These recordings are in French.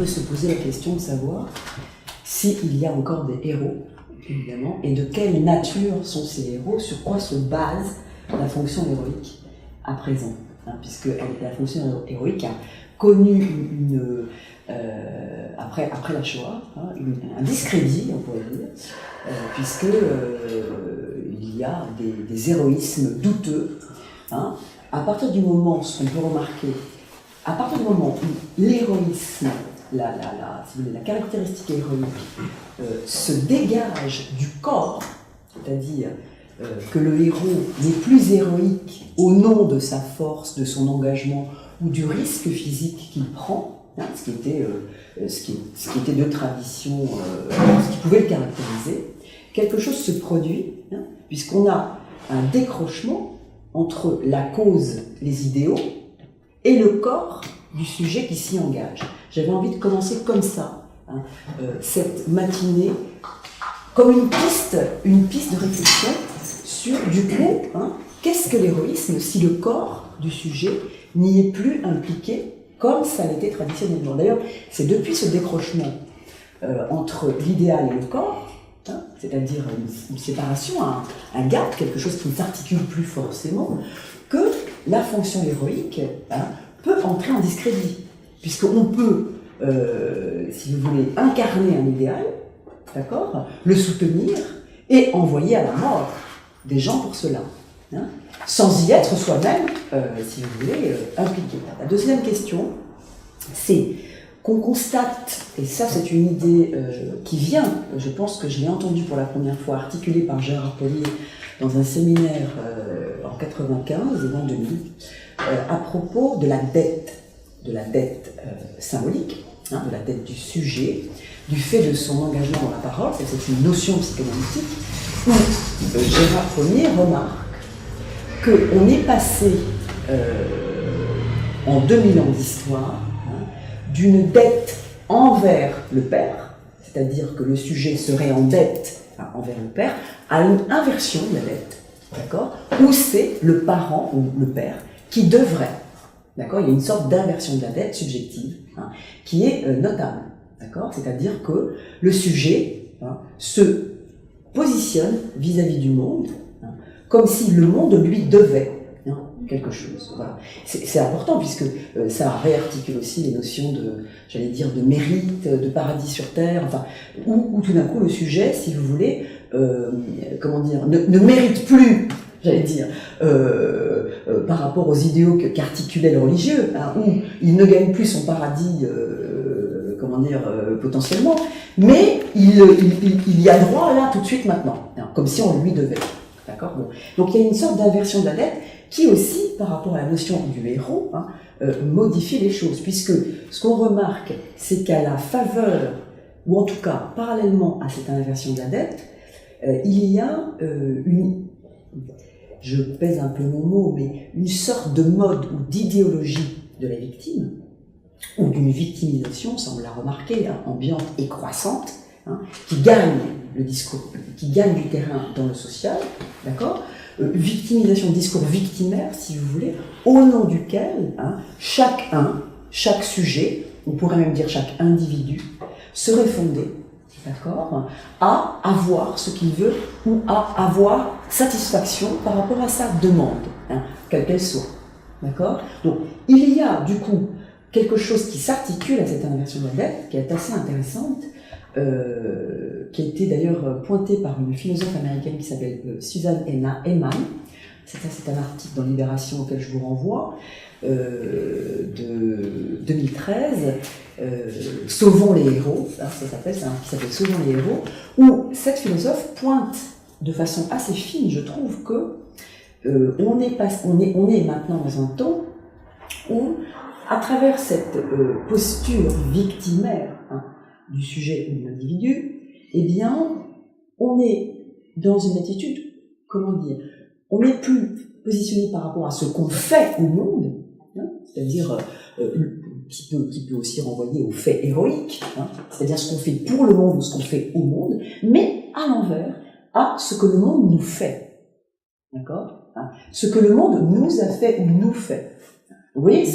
peut se poser la question de savoir s'il y a encore des héros, évidemment, et de quelle nature sont ces héros, sur quoi se base la fonction héroïque à présent, hein, puisque la fonction héroïque a connu après la Shoah, hein, un discrédit, on pourrait dire, puisque il y a des héroïsmes douteux. Hein. À partir du moment, ce qu'on peut remarquer, à partir du moment où l'héroïsme, si vous voulez, la caractéristique héroïque se dégage du corps, c'est-à-dire que le héros n'est plus héroïque au nom de sa force, de son engagement ou du risque physique qu'il prend, hein, ce qui était de tradition, ce qui pouvait le caractériser, quelque chose se produit, hein, puisqu'on a un décrochement entre la cause, les idéaux, et le corps du sujet qui s'y engage. J'avais envie de commencer comme ça, hein, cette matinée, comme une piste de réflexion sur, du coup, hein, qu'est-ce que l'héroïsme si le corps du sujet n'y est plus impliqué comme ça l'était traditionnellement. D'ailleurs, c'est depuis ce décrochement entre l'idéal et le corps, hein, c'est-à-dire une séparation, un gap, quelque chose qui ne s'articule plus forcément, que la fonction héroïque, hein, peut entrer en discrédit. Puisqu'on peut, si vous voulez, incarner un idéal, d'accord, le soutenir et envoyer à la mort des gens pour cela, hein, sans y être soi-même, si vous voulez, impliqué. La deuxième question, c'est qu'on constate, et ça c'est une idée qui vient, je pense que je l'ai entendue pour la première fois articulée par Gérard Pollier dans un séminaire en 95 et en 2000, à propos de la dette symbolique, hein, de la dette du sujet, du fait de son engagement dans la parole, c'est une notion psychanalytique, où Gérard Pollier remarque qu'on est passé en 2000 ans d'histoire, hein, d'une dette envers le père, c'est-à-dire que le sujet serait en dette, enfin, envers le père, à une inversion de la dette, d'accord, où c'est le parent ou le père qui devrait, d'accord, il y a une sorte d'inversion de la dette subjective, hein, qui est notable, d'accord, c'est-à-dire que le sujet, hein, se positionne vis-à-vis du monde, hein, comme si le monde lui devait, hein, quelque chose. Voilà. C'est important puisque ça réarticule aussi les notions de, j'allais dire, de mérite, de paradis sur terre, enfin, où tout d'un coup le sujet, si vous voulez, comment dire, ne mérite plus, j'allais dire, par rapport aux idéaux qu'articulait le religieux, hein, où il ne gagne plus son paradis, comment dire, potentiellement, mais il y a droit là tout de suite maintenant, hein, comme si on lui devait. D'accord, bon. Donc il y a une sorte d'inversion de la dette qui aussi, par rapport à la notion du héros, hein, modifie les choses, puisque ce qu'on remarque, c'est qu'à la faveur, ou en tout cas parallèlement à cette inversion de la dette, il y a je pèse un peu mon mot, mais une sorte de mode ou d'idéologie de la victime, ou d'une victimisation, ça on l'a remarqué, hein, ambiante et croissante, hein, qui gagne le discours, qui gagne du terrain dans le social, d'accord, victimisation, discours victimaire, si vous voulez, au nom duquel, hein, chaque sujet, on pourrait même dire chaque individu, serait fondé, d'accord, à avoir ce qu'il veut ou à avoir satisfaction par rapport à sa demande, hein, quelle qu'elle soit, d'accord. Donc il y a du coup quelque chose qui s'articule à cette inversion de la dette, qui est assez intéressante, qui a été d'ailleurs pointée par une philosophe américaine qui s'appelle Susan Eman. C'est un article dans Libération auquel je vous renvoie, de 2013, Sauvons les héros, ça s'appelle, c'est un qui s'appelle Sauvons les héros, où cette philosophe pointe de façon assez fine, je trouve, que on est maintenant dans un temps où, à travers cette posture victimaire, hein, du sujet ou de l'individu, eh bien, on est dans une attitude, comment dire, on n'est plus positionné par rapport à ce qu'on fait au monde, hein, c'est-à-dire qui peut aussi renvoyer au fait héroïque, hein, c'est-à-dire ce qu'on fait pour le monde ou ce qu'on fait au monde, mais à l'envers, à ce que le monde nous fait, d'accord, hein, ce que le monde nous a fait ou nous fait. Vous voyez,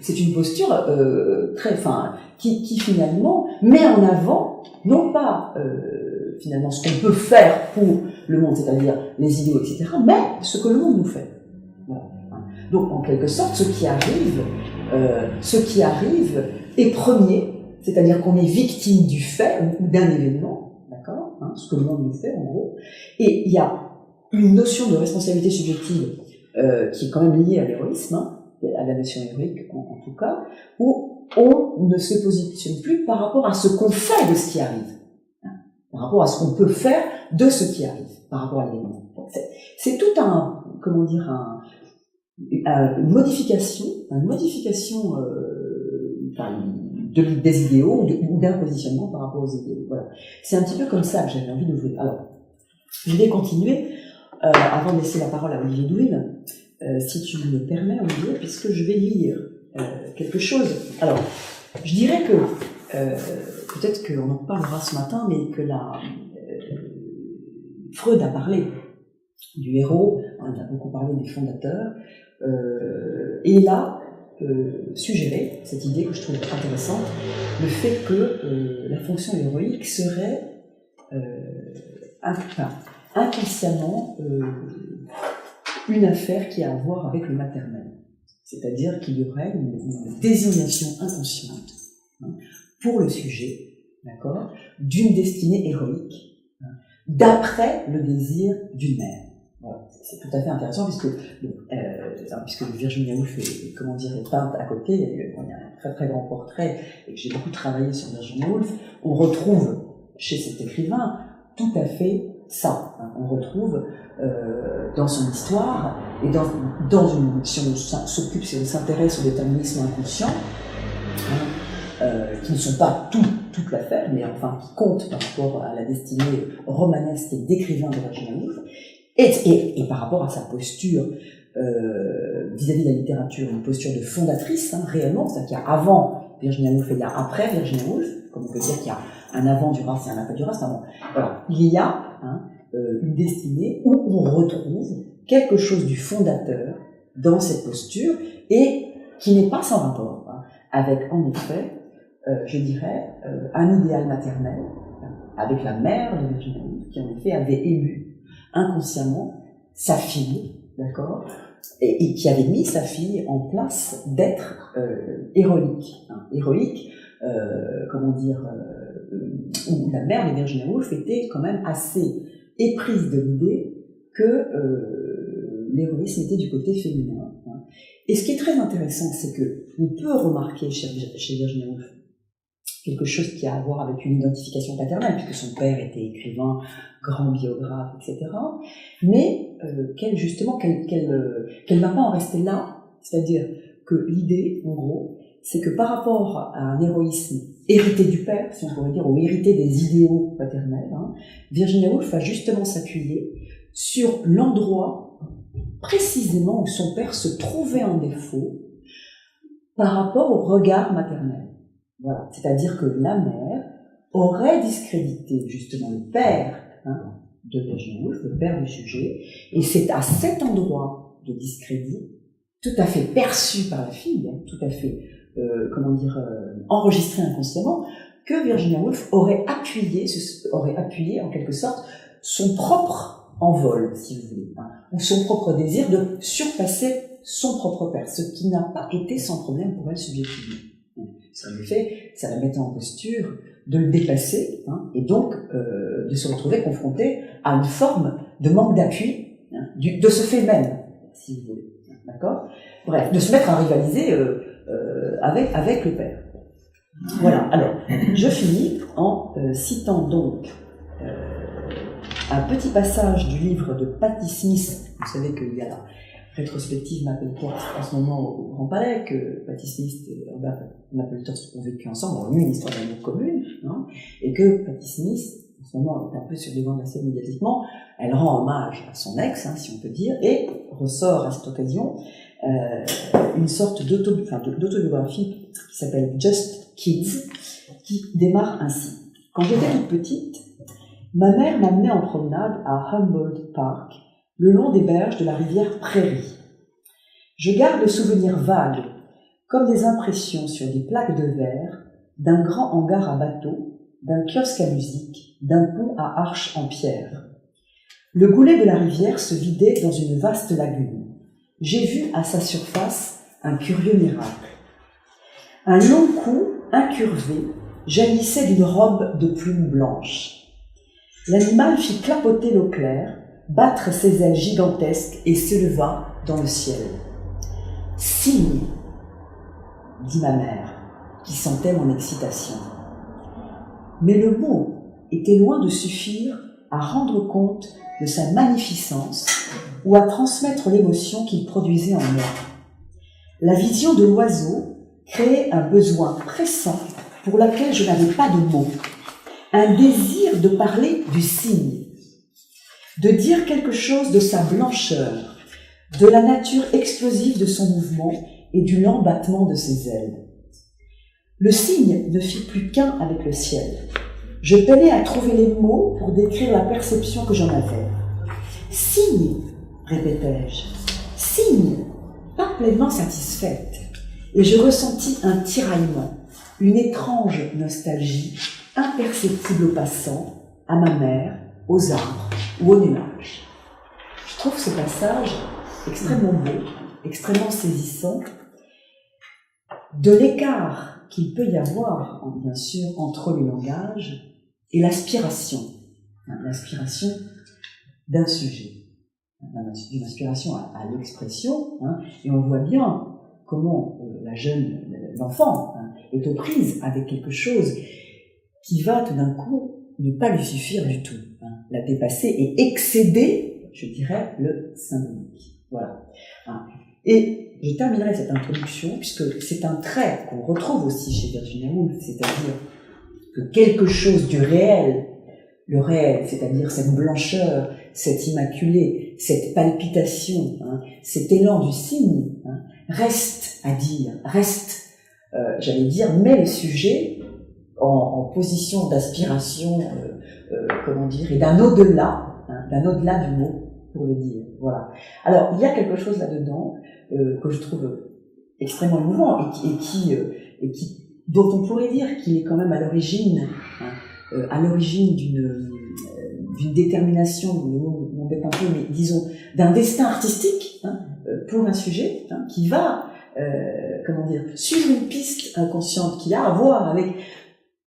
c'est une posture qui finalement met en avant, non pas finalement ce qu'on peut faire pour le monde, c'est-à-dire les idéaux, etc., mais ce que le monde nous fait. Voilà. Donc, en quelque sorte, ce qui arrive est premier, c'est-à-dire qu'on est victime du fait ou d'un événement, d'accord, ce que le monde nous fait, en gros, et il y a une notion de responsabilité subjective qui est quand même liée à l'héroïsme, à la notion héroïque en tout cas, où on ne se positionne plus par rapport à ce qu'on fait de ce qui arrive, par rapport à ce qu'on peut faire de ce qui arrive, par rapport à l'événement. C'est tout une modification des idéaux ou d'un positionnement par rapport aux idéaux. Voilà. C'est un petit peu comme ça que j'avais envie d'ouvrir. Alors, je vais continuer avant de laisser la parole à Olivier Douil, si tu me permets, Olivier, puisque je vais lire quelque chose. Alors, je dirais que peut-être qu'on en parlera ce matin, mais que Freud a parlé du héros, il a beaucoup parlé des fondateurs, et il a suggéré cette idée que je trouve intéressante, le fait que la fonction héroïque serait inconsciemment une affaire qui a à voir avec le maternel. C'est-à-dire qu'il y aurait une désignation inconsciente pour le sujet, d'accord, d'une destinée héroïque, d'après le désir d'une mère. Voilà. C'est tout à fait intéressant puisque Virginia Woolf est peinte à côté, il y a un très très grand portrait, et que j'ai beaucoup travaillé sur Virginia Woolf, on retrouve chez cet écrivain tout à fait ça. On retrouve dans son histoire, et si on s'occupe, si on s'intéresse aux déterminismes inconscients, qui ne sont pas toute l'affaire, mais enfin qui comptent par rapport à la destinée romanesque d'écrivain de Virginia Woolf, et par rapport à sa posture vis-à-vis de la littérature, une posture de fondatrice, réellement, c'est-à-dire qu'il y a avant Virginia Woolf et il y a après Virginia Woolf, comme on peut dire qu'il y a un avant Duras et un après Duras. Voilà. Il y a une destinée où on retrouve quelque chose du fondateur dans cette posture et qui n'est pas sans rapport avec, en effet, je dirais, un idéal maternel, avec la mère de Virginia Woolf, qui en effet avait élu inconsciemment sa fille, d'accord, et qui avait mis sa fille en place d'être héroïque, où la mère de Virginia Woolf était quand même assez éprise de l'idée que l'héroïsme était du côté féminin. Et ce qui est très intéressant, c'est que on peut remarquer chez Virginia Woolf quelque chose qui a à voir avec une identification paternelle, puisque son père était écrivain, grand biographe, etc. Mais qu'elle va pas en rester là, c'est-à-dire que l'idée, en gros, c'est que par rapport à un héroïsme hérité du père, si on pourrait dire, ou hérité des idéaux paternels, Virginia Woolf va justement s'appuyer sur l'endroit précisément où son père se trouvait en défaut par rapport au regard maternel. Voilà. C'est-à-dire que la mère aurait discrédité justement le père de Virginia Woolf, le père du sujet, et c'est à cet endroit de discrédit, tout à fait perçu par la fille, tout à fait, enregistré inconsciemment, que Virginia Woolf aurait appuyé en quelque sorte son propre envol, si vous voulez, ou son propre désir de surpasser son propre père, ce qui n'a pas été sans problème pour elle subjectivement. En effet, ça la mettait en posture de le dépasser, et donc de se retrouver confrontée à une forme de manque d'appui de ce fait même, si vous voulez. D'accord ? Bref, de se mettre à rivaliser avec le père. Voilà, alors, je finis en citant donc un petit passage du livre de Patti Smith. Vous savez qu'il y a la rétrospective Mapplethorpe en ce moment au Grand Palais, que Patti Smith et Robert Mapplethorpe ont vécu ensemble, ont eu une histoire d'amour commune, et que Patti Smith, en ce moment, est un peu sur le devant de la scène médiatiquement. Elle rend hommage à son ex, si on peut dire, et ressort à cette occasion une sorte d'autobiographie qui s'appelle Just Kids, qui démarre ainsi. Quand j'étais toute petite, ma mère m'amenait en promenade à Humboldt Park, le long des berges de la rivière Prairie. Je garde le souvenir vague comme des impressions sur des plaques de verre, d'un grand hangar à bateaux, d'un kiosque à musique, d'un pont à arches en pierre. Le goulet de la rivière se vidait dans une vaste lagune. J'ai vu à sa surface un curieux miracle. Un long cou incurvé jaillissait d'une robe de plumes blanches. L'animal fit clapoter l'eau claire, battre ses ailes gigantesques et s'éleva dans le ciel. « Cygne !» dit ma mère, qui sentait mon excitation. Mais le mot était loin de suffire à rendre compte de sa magnificence ou à transmettre l'émotion qu'il produisait en moi. La vision de l'oiseau créait un besoin pressant pour lequel je n'avais pas de mots, un désir de parler du cygne, de dire quelque chose de sa blancheur, de la nature explosive de son mouvement et du lent battement de ses ailes. Le cygne ne fit plus qu'un avec le ciel. Je peinais à trouver les mots pour décrire la perception que j'en avais. « Cygne !» répétai-je. « Cygne !» pas pleinement satisfaite. Et je ressentis un tiraillement, une étrange nostalgie, imperceptible aux passants, à ma mère, aux arbres ou aux nuages. Je trouve ce passage extrêmement beau, extrêmement saisissant, de l'écart qu'il peut y avoir, bien sûr, entre le langage et l'aspiration d'un sujet, d'une aspiration à l'expression, et on voit bien comment l'enfant est aux prises avec quelque chose qui va tout d'un coup ne pas lui suffire du tout, la dépasser et excéder, je dirais, le symbolique. Voilà. Et je terminerai cette introduction, puisque c'est un trait qu'on retrouve aussi chez Virginia Woolf, c'est-à-dire que quelque chose du réel, le réel, c'est-à-dire cette blancheur, cet immaculé, cette palpitation, cet élan du cygne, reste à dire, j'allais dire, met le sujet en position d'aspiration, et d'un au-delà du mot, pour le dire. Voilà. Alors, il y a quelque chose là-dedans que je trouve extrêmement émouvant et dont on pourrait dire qu'il est quand même à l'origine d'une détermination, le mot m'embête un peu, mais disons, d'un destin artistique pour un sujet qui va, suivre une piste inconsciente qui a à voir avec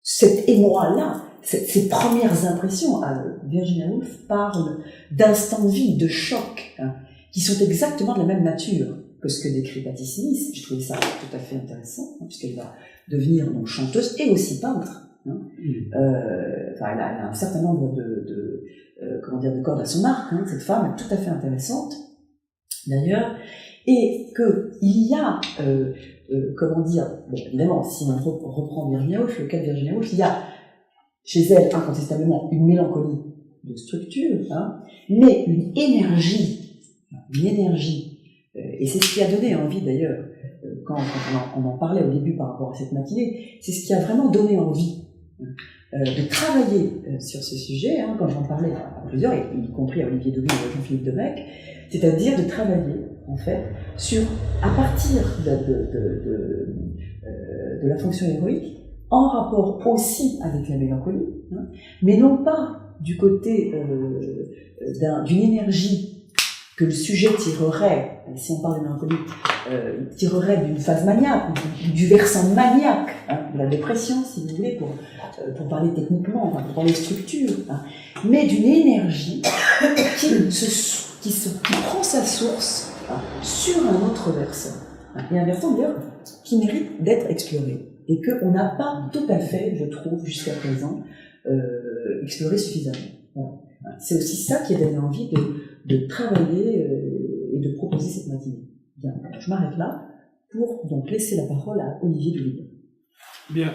cet émoi-là, ces premières impressions. Virginia Woolf parle d'instants de vie, de chocs, qui sont exactement de la même nature que ce que décrit Patti Smith. Je trouvais ça tout à fait intéressant, puisqu'elle va devenir donc chanteuse et aussi peintre. Elle a un certain nombre de cordes à son arc, cette femme est tout à fait intéressante, d'ailleurs, et qu'il y a, évidemment, si on reprend Virginia Woolf, le cas de Virginia Woolf, il y a chez elle incontestablement une mélancolie de structure, mais une énergie, et c'est ce qui a donné envie d'ailleurs, quand on en parlait au début par rapport à cette matinée, c'est ce qui a vraiment donné envie de travailler sur ce sujet, quand j'en parlais à plusieurs, y compris à Olivier Denis et à Jean-Philippe Demecq, c'est-à-dire de travailler, en fait, à partir de la fonction héroïque, en rapport aussi avec la mélancolie, mais non pas du côté d'une énergie que le sujet tirerait, si on parle de mélancolie, tirerait d'une phase maniaque, du versant maniaque, de la dépression, si vous voulez, pour parler techniquement, pour parler structure, mais d'une énergie qui prend sa source sur un autre versant, et un versant d'ailleurs qui mérite d'être exploré, et qu'on n'a pas tout à fait, je trouve, jusqu'à présent, exploré suffisamment. Voilà. C'est aussi ça qui a donné envie de travailler et de proposer cette matinée. Bien, je m'arrête là pour donc laisser la parole à Olivier Denis. Bien.